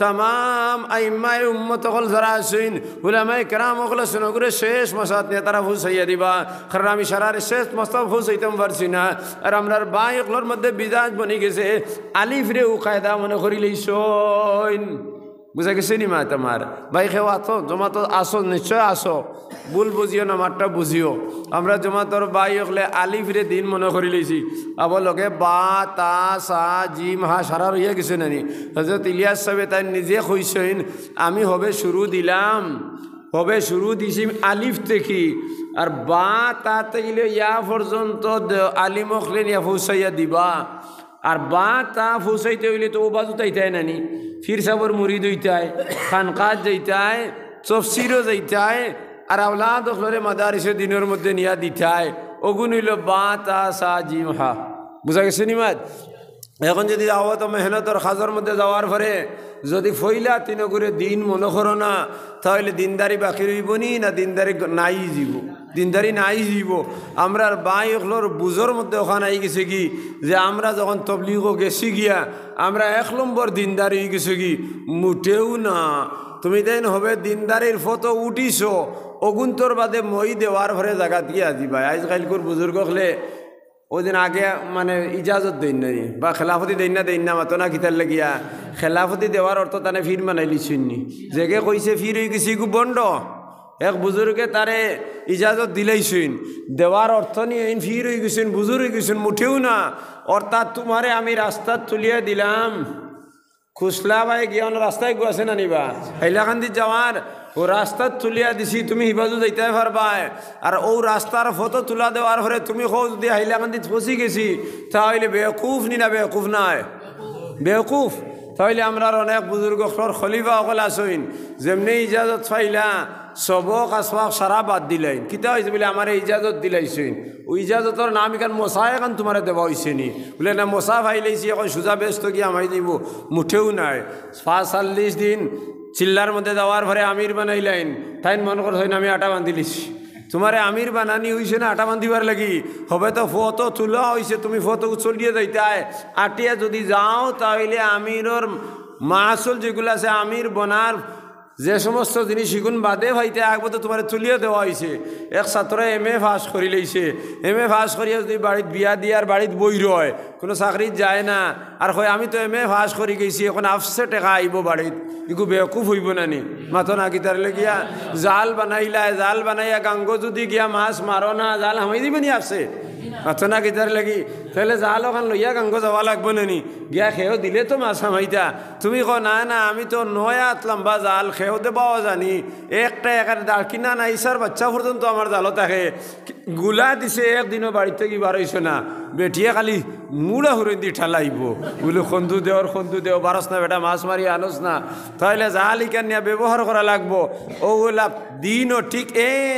তামাম আইম্মায় উম্মত হল যারা আছেন উলামায়ে কেরাম হল শুনগুরে শেষ মশাত নিয়ে তারা ফুসাইয়া দিবা কারণ আমি সারার শেষ মস্তাব ফুসাইতাম পারছি না আর আমরার বাই এগুলোর মধ্যে বিজাজ বনি গেছে আলিফ রে উ কায়দা মনে করি লইছইন বুঝা গেছে নি মা তোমার ভাই খেও আছো জমাতো আসো নিশ্চয় আসো ভুল বুঝিও না মারটা বুঝিও আমরা জমাতর বাই হলে আলিফ রে দিন মনে করি লইছি আবার লগে বা তা সা জিম হা সারা রইয়া গেছে নানি হযরত ইলিয়াস সাহেব তাই নিজে কইছেন আমি হবে শুরু দিলাম হবে শুরু দিছি আলিফ থেকে আর বা তাতে গেলে ইয়া পর্যন্ত আলিম হলে ইয়া ফুসাইয়া দিবা আর বা তা ফুসাইতে হইলে তো ও বাজু তাইতাই নানি ফির সাবর মুরিদ হইতায় খানকাজ যাইতায় তফসিরও যাইতায় আর আওলাদ হলে মাদারিসে দিনের মধ্যে নিয়া দিতায় ওগুন হইল বা তা সা জিম হা বুঝা গেছে নিমাদ এখন যদি যাওয়া তো মেহনতর খাজর মধ্যে যাওয়ার পরে যদি ফইলা তিন করে দিন মনে করো না তাহলে দিনদারি বাকি রইব নি না দিনদারি নাই যাব দিনদারি নাই যাব আমরা বাই ওগুলোর বুঝোর মধ্যে ওখানে আই গেছে কি যে আমরা যখন তবলিগও গেছি গিয়া আমরা 1 নম্বর দিনদারি হয়ে গেছে কি মুটেও না তুমি দেন হবে দিনদারির ফটো উঠিস অগুন্তর বাদে মই দেওয়ার ঘরে জায়গা দিয়ে দিবা আজকালকার বুজুর্গ হলে ওই দিন আগে মানে ইজাজত দেন না বা খেলাফতি দেন না মাতো না কিতার লাগিয়া খেলাফতি দেওয়ার অর্থ তানে ফির মানাই লিছিনি যেগে কইছে ফির হয়ে গেছি গু বন্ড এক বুজুর্গে তারে ইজাজত দিলাইছেন দেওয়ার অর্থ নিয়ে ফির হয়ে গেছেন বুজুর্গ হয়ে গেছেন মুঠেও না অর্থাৎ তোমারে আমি রাস্তা তুলিয়ে দিলাম খুসলা বাই গিয়া রাস্তায় গুয়াছে না নিবা হাইলাকান্দি যাওয়ার ও রাস্তা তুলিয়া দিছি তুমি হিবাজু যাইতে পারবা আর ও রাস্তার ফটো তুলা দেওয়ার পরে তুমি কও যদি হাইলাকান্দি পৌঁছি গেছি তাহলে বেকুফ নি না বেকুফ নাই বেকুফ তাহলে আমরা অনেক বুজুর্গ খলিফা অকল আসইন যেমনি ইজাজত পাইলা সবক আসবাক সারা বাদ দিলেন কিতা হয়েছে বলে আমার ইজাজত দিলাইছেন ওই ইজাজতর নাম এখান মশা এখন তোমার দেওয়া হয়েছে নি বলে না মশা ফাইলাইছি এখন সোজা ব্যস্ত গিয়ে আমায় দিব মুঠেও নাই 45 দিন চিল্লার মধ্যে যাওয়ার পরে আমির বানাইলেন তাই মনে করছেন আমি আটা বান্ধিলিছি তোমারে আমির বানানি হয়েছে না আটা বান্ধিবার লাগি হবে তো ফটো তোলা হয়েছে তুমি ফটো চলিয়ে যাইতায় আটিয়া যদি যাও তাহলে আমিরর মাসুল যেগুলো আছে আমির বনার যে সমস্ত জিনিস শিগুন বাদে ভাইতে আগবে তো তোমার তুলিয়ে দেওয়া হয়েছে এক ছাত্র MA পাস করি লইছে MA পাস করিয়া যদি বাড়িতে বিয়া দিয়ে আর বাড়িতে বই রয় কোনো চাকরিত যায় না আর হয় আমি তো MA পাস করি গেছি এখন আফসে টেকা আইব বাড়িত ইগু বেকুফ হইব নানি মাথো না গিতার গিয়া জাল বানাইয়া গাঙ্গ যদি গিয়া মাছ মারো না জাল হামাই দিবেনি আসছে মাথো না গিতার লাগি তাহলে জাল ওখান লইয়া গাঙ্গ যাওয়া লাগবো নানি গিয়া খেয়েও দিলে তো মাছ হামাইতা তুমি কো না না আমি তো নয়াত লম্বা জাল খেয়েওতে পাওয়া জানি একটা একার দাঁড় কিনা না ইসার বাচ্চা পর্যন্ত আমার জালো থাকে গুলা দিছে একদিনও বাড়িতে কি বার হইছে না বেটিয়ে খালি মুড়া হুরে দি ঠেলাইব বলে খন্দু দেও বারস না বেটা মাছ মারি আনস না তাহলে জাল ইকান নিয়ে ব্যবহার করা লাগবো ওগুলা দিনও ঠিক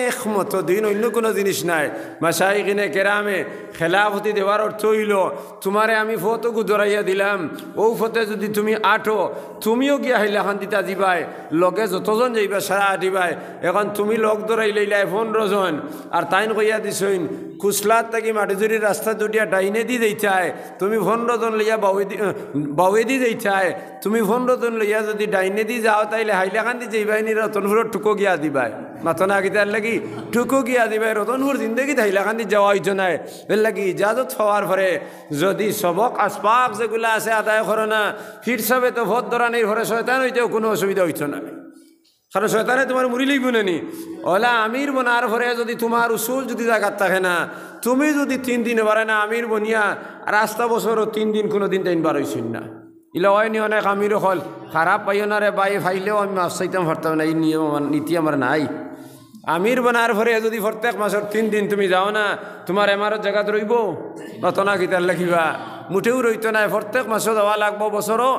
একমতো দিন অন্য কোনো জিনিস নাই মাশাইখিনে কেরামে খেলাফতি দেওয়ার অর্থ হইল তোমারে আমি ফটোকু ধরাইয়া দিলাম ও ফতে যদি তুমি আঠো তুমিও গিয়া হাইলাখান দিতা দিবাই লগে যতজন যাইবা সারা দিবাই এখন তুমি লগ ধরাই লইলাই 15 জন আর তাইন কইয়া দিছইন কুসলার থাকি মাটিজুরির রাস্তা দুটিয়া ডাইনে দি দেইতায় তুমি 15 জন লইয়া বাউে দি দেইতায় তুমি 15 জন লইয়া যদি ডাইনে দি যাও তাইলে হাইলাখান দি যাইবাই নি রতনপুরের টুকো গিয়া দিবাই মাথো না গিতার লাগি টুকো গিয়া দিবাই রতনপুর জিন্দগি হাইলাখান দি যাওয়া হইতো নাই এর লাগি ইজাজত হওয়ার পরে যদি সবক আসবাব যেগুলো আছে আদায় করো না ফির সবে তো ভোট ধরানির ঘরে শয়তান হইতেও কোনো অসুবিধা হইতো না কারণ শয়তানে তোমার মুড়ি লিখব নানি ওলা আমির বনার ঘরে যদি তোমার উসুল যদি জায়গার থাকে না তুমি যদি 3 দিন বারে না আমির বনিয়া রাস্তা বছরও 3 দিন কোনো দিন 3 বার হইছেন না ইলা হয়নি অনেক আমির হল খারাপ পাইও না রে বাই ফাইলেও আমি মাছ চাইতাম পারতাম না এই নিয়ম নীতি আমার নাই আমির বনার ঘরে যদি প্রত্যেক মাসের 3 দিন তুমি যাও না তোমার এমারত জায়গাত রইব নতনা কিতার লেখিবা মুঠেও রইত নাই প্রত্যেক মাসে দেওয়া লাগবো বছরও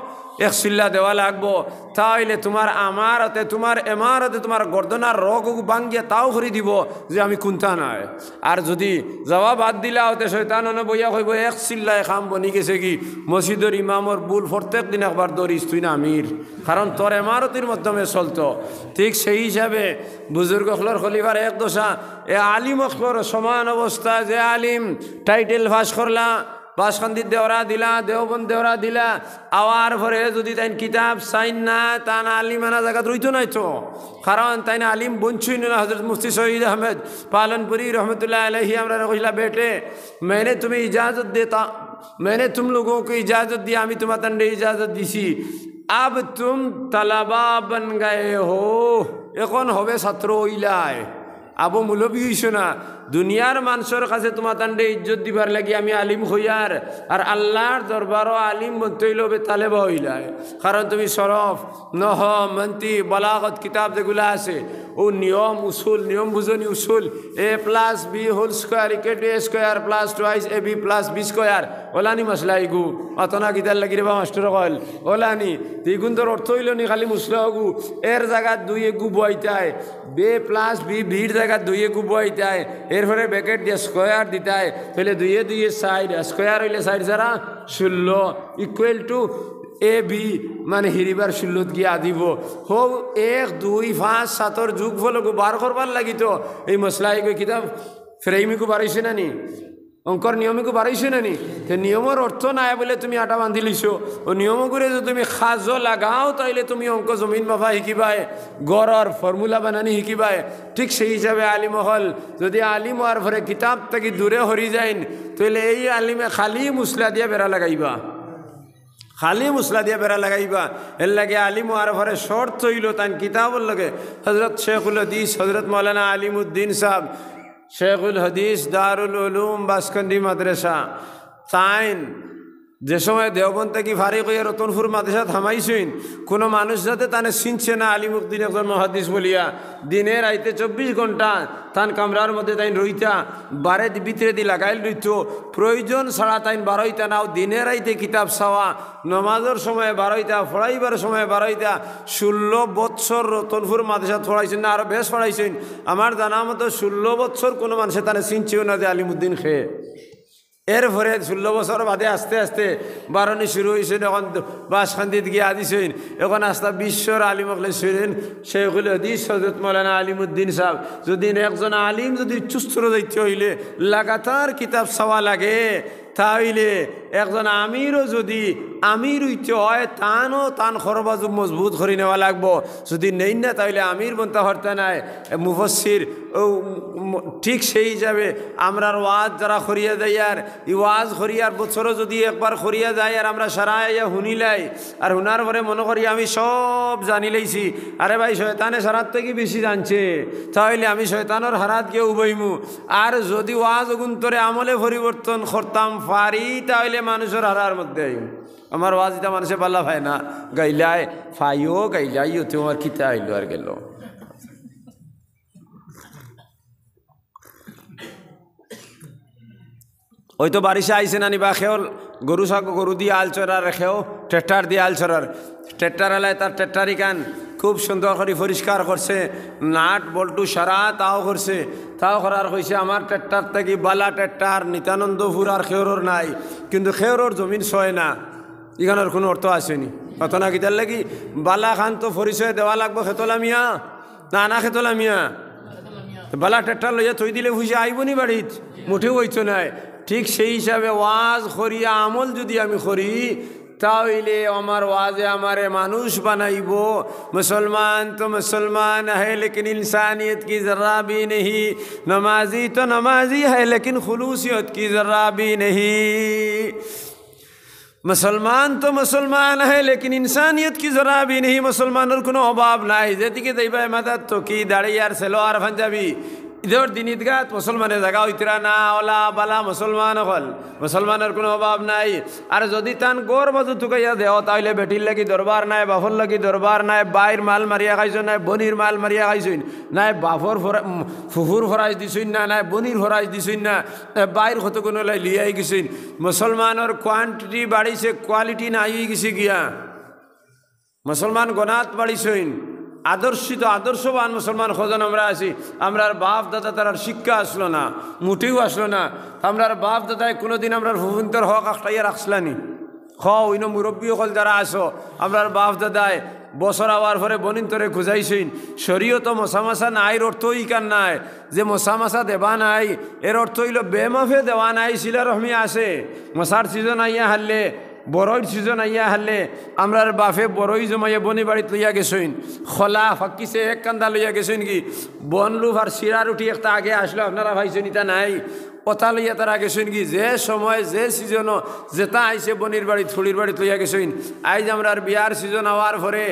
এক চিল্লা দেওয়া লাগবো তাইলে তোমার আমারতে তোমার এমারতে তোমার গর্দনার রোগ ভাঙ্গিয়ে তাও করে দিব যে আমি কোনটা নাই আর যদি যাওয়া বাদ দিলা হতে শয়তান বইয়া কইব এক চিল্লায় খাম বনি গেছে কি মসজিদের ইমামর বুল প্রত্যেক দিন একবার দৌড়িস তুই না আমির কারণ তোর এমারতির মাধ্যমে চলতো ঠিক সেই হিসাবে বুজুর্গ হলর খলিফার এক দশা এ আলিম অখলর সমান অবস্থা যে আলিম টাইটেল পাস করলা বাসখান্দির দেওরা দিলা দেওবন দেওরা দিলা আওয়ার পরে যদি তাই কিতাব সাইন না তা না আলিম আনা জায়গা রইতো নাই তো কারণ তাই না আলিম বঞ্চুই না হজরত মুফতি শহীদ আহমেদ পালনপুরি রহমতুল্লাহ अलैहि हमरा কইলা বেটে मैंने तुम्हें इजाज़त देता मैंने तुम लोगों को इजाज़त दी আমি তোমার তন্ডে इजाज़त দিছি अब तुम तलबा बन गए हो এখন হবে ছাত্র হইলায় আবু মুলবি হইছ না দুনিয়ার মানুষের কাছে তোমার তান্ডে ইজ্জত দিবার লাগি আমি আলিম হইয়ার আর আল্লাহর দরবারও আলিম বলতে হইল তালেবা হইলায় কারণ তুমি শরফ নহ মন্তি বলাগত কিতাব যেগুলো আছে ও নিয়ম উসুল নিয়ম বুঝনি উসুল a plus b whole square equal to a square plus twice ab plus b square ওলানি মশলা ইগু অতনা কিতার লাগি রে বা মাস্টার কল ওলানি দ্বিগুণ তোর অর্থ হইল নি খালি মুসলা হগু এর জায়গা দুই এগু বইতায় বে প্লাস বি ভিড় জায়গা দুই এগু বইতায় এরপরে ব্যাকেট দিয়ে স্কোয়ার দিতায় তাহলে দুইয়ে দুইয়ে সাইড স্কোয়ার হইলে সাইড যারা 16 ইকুয়াল টু এ বি মানে হিরিবার 16 গিয়া দিব হো 1 2 5 7 যুগ ফলকু বার করবার লাগিত এই মশলাই কই কিতাব ফ্রেমিকু বাড়াইছে না নি অঙ্কর নিয়মিকু বাড়াইছে না নি তে নিয়মের অর্থ নাই বলে তুমি আটা বান্ধি লিছো ও নিয়ম করে যদি তুমি খাজ লাগাও তাইলে তুমি অঙ্ক জমিন মাফা শিকিবাই গড়র ফর্মুলা বানানি শিকিবাই ঠিক সেই হিসাবে আলিম হল যদি আলিম হওয়ার পরে কিতাব থেকে দূরে হরি যাইন তাহলে এই আলিমে খালি মুসলা দিয়া বেড়া লাগাইবা খালি মুসলা দিয়া বেড়া লাগাইবা এর লাগে আলিম হওয়ার পরে শর্ত হইল তান কিতাবর লগে হজরত শেখুল হাদিস হজরত মৌলানা আলিমউদ্দিন সাহেব শেখুল হাদিস দারুল উলুম বাসকান্দি মাদ্রাসা তাইন যে সময় দেওবন্দ থেকে ফারিক হইয়া রতনপুর মাদ্রাসা থামাইছেন কোনো মানুষ যাতে তানে চিনছে না আলিমউদ্দিন একজন মহাদিস বলিয়া দিনের আইতে 24 ঘন্টা তান কামরার মধ্যে তাইন রইতা বারে ভিতরে দি লাগাইল রইত প্রয়োজন ছাড়া তাইন বারইতা নাও দিনের আইতে কিতাব চাওয়া নমাজের সময় বারইতা পড়াইবার সময় বারইতা 16 বছর রতনপুর মাদ্রাসা পড়াইছেন না আরও বেশ পড়াইছেন আমার জানা মতো 16 বছর কোনো মানুষে তানে চিনছেও না যে আলিমউদ্দিন খেয়ে এরপরে 16 বছর বাদে আস্তে আস্তে বারণি শুরু হয়েছে এখন বাসখান্দিত গিয়ে আদিছেন এখন আস্তা বিশ্বর আলিম হলে ছিলেন শেখুল হাদিস হযরত মাওলানা আলিমউদ্দিন সাহেব যদি একজন আলিম যদি চুস্তর যাইতে হইলে লাগাতার কিতাব চাওয়া লাগে তাইলে একজন আমিরও যদি আমির হইতে হয় তানও তান খরবাজু মজবুত করে নেওয়া লাগবো যদি নেই না তাইলে আমির বনতে হরতে নাই মুফসির ও ঠিক সেই হিসাবে আমরার ওয়াজ যারা খরিয়া দেয় আর ই ওয়াজ খরিয়ার বছরও যদি একবার খরিয়া যায় আর আমরা সারাইয়া শুনিলাই আর শুনার পরে মনে করি আমি সব জানি লাইছি আরে ভাই শয়তানে সারাত থেকে বেশি জানছে তাহলে আমি শয়তানোর হারাত গিয়ে উবইমু আর যদি ওয়াজ অগুন্তরে আমলে পরিবর্তন করতাম পারি তাহলে মানুষের হারার মধ্যে আমার ওয়াজ এটা মানুষে পাল্লা ভাই না গাইলায় ফাইও গাইলাইও তোমার খিতে আইলো আর গেল ওই তো বারিশে আইসে নানি বা খেওল গরু গরু দিয়ে আল চড়ার খেও ট্রেক্টার দিয়ে আল চড়ার ট্রেক্টার এলায় তার ট্রেক্টারি কান খুব সুন্দর করে পরিষ্কার করছে নাট বল্টু সারা তাও করছে তাও করার কইছে আমার ট্রেক্টার থেকে বালা ট্রেক্টার নিত্যানন্দপুর আর খেওরর নাই কিন্তু খেওরর জমিন সয় না এখানের কোনো অর্থ আসেনি অত না কিতার লাগি বালা খান তো পরিচয় দেওয়া লাগবো খেতলা মিয়া না না খেতলা মিয়া বালা ট্রেক্টার লইয়া থই দিলে বুঝে আইবনি বাড়িত মুঠেও হইতো নাই ঠিক সেই হিসাবে ওয়াজ করিয়া আমল যদি আমি করি তাহলে আমার ওয়াজে আমারে মানুষ বানাইব মুসলমান তো মুসলমান है लेकिन इंसानियत की ज़रा भी नहीं नमाजी तो नमाजी है लेकिन खुलूसियत की ज़रा भी नहीं मुसलमान तो मुसलमान है लेकिन इंसानियत की ज़रा भी नहीं मुसलमानों কোনো অভাব নাই যেদিকে যাইবা মাদাত তো কি দাড়ি আর সেলোয়ার পাঞ্জাবি ঈদের দিন ঈদগাহ মুসলমানের জায়গা হইতরা না ওলা বালা মুসলমান হল মুসলমানের কোনো অভাব নাই। আর যদি তান গোর বাজু তুকাইয়া দেও তাহলে বেটির লাগি দরবার নাই, বাফর লাগি দরবার নাই, বাইর মাল মারিয়া খাইছুন নাই, বনির মাল মারিয়া খাইছুন নাই, বাফর ফুফুর ফরাইজ দিছুন না, নাই বনির ফরাইজ দিছুন না, বাইর কত কোনো লাই লিয়াই গেছুন। মুসলমানের কোয়ান্টিটি বাড়িছে, কোয়ালিটি নাই গেছে গিয়া। মুসলমান গনাত বাড়িছইন, আদর্শিত আদর্শবান মুসলমান খোঁজন আমরা আছি। আমরার বাপ দাদা তার শিক্ষা আসলো না, মুঠেও আসলো না। আমরার বাপ দাদায় কোনোদিন আমরার ভুবন্তর হক আখটাইয়া রাখছিলানি। অন্য মুরব্বী হল যারা আসো, আমরার বাপ দাদায় বছর আওয়ার পরে বনিন্তরে খুঁজাইছেন। শরীয়ত মশামাশা নাই অর্থ ইকান নাই যে মশামাশা দেবা নাই, এর অর্থ হইল বেমাফে দেওয়া নাই। শিলা রহমি আসে মশার সিজন আইয়া হারলে, বড়ইর সিজন আইয়া হারলে আমরার বাফে বড়ই জমাইয়া বনি বাড়িত লইয়া গেছইন। খোলা ফাঁকিছে এক কান্দা লইয়া গেছইন কি বনলুফ আর শিরার উঠি একটা আগে আসলো আপনারা ভাইছেন ইটা নাই। কথা লইয়া তারা গেছইন কি যে সময় যে সিজনও যেটা আইসে বনির বাড়ি থুড়ির বাড়িত লইয়া গেছইন। আইজ আমরার বিয়ার সিজন হওয়ার পরে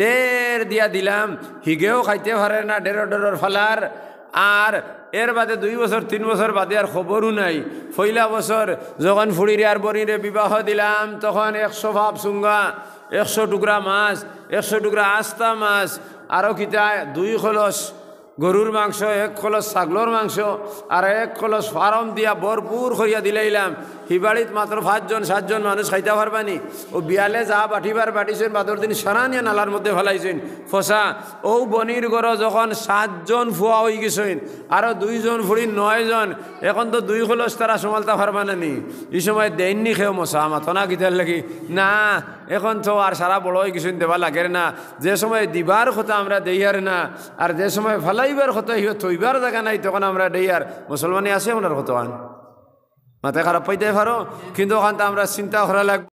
ডের দিয়া দিলাম, হিগেও খাইতে পারে না ডেরর ফালার। আর এর বাদে 2 বছর 3 বছর বাদে আর খবরও নাই। পয়লা বছর যখন ফুড়িরে আর বনিরে বিবাহ দিলাম তখন 100 ভাব চুঙ্গা, 100 টুকরা মাছ, 100 টুকরা আস্তা মাছ, আরও কিতা 2 খলস গরুর মাংস, 1 খলস ছাগলর মাংস আর 1 খলস ফার্ম দিয়া ভরপুর করিয়া দিলাইলাম। হিবাড়িত মাত্র 5জন 7জন মানুষ খাইতে পারবানি। ও বিয়ালে যা বাটিবার বাটিছেন বাদর দিন সারানিয়া নালার মধ্যে ফেলাইছেন ফসা। ও বনির গড় যখন 7জন ফুয়া হয়ে গেছেন, আরও 2 জন ফুড়ি 9 জন, এখন তো 2 খলস তারা সমালতা পারবানি। এই সময় দেননি খেয়েও মশা মাথো না কিতার লাগি না, এখন তো আর সারা বড় হয়ে গেছেন দেবা লাগে না। যে সময় দিবার কথা আমরা দেইয়ার না, আর যে সময় ফালাইবার কথা থইবার জায়গা নাই তখন আমরা দেইয়ার। মুসলমানে আছে ওনার কত আন মাথায় খারাপ পাইতে পারো, কিন্তু ওখান তো আমরা চিন্তা করা লাগবে।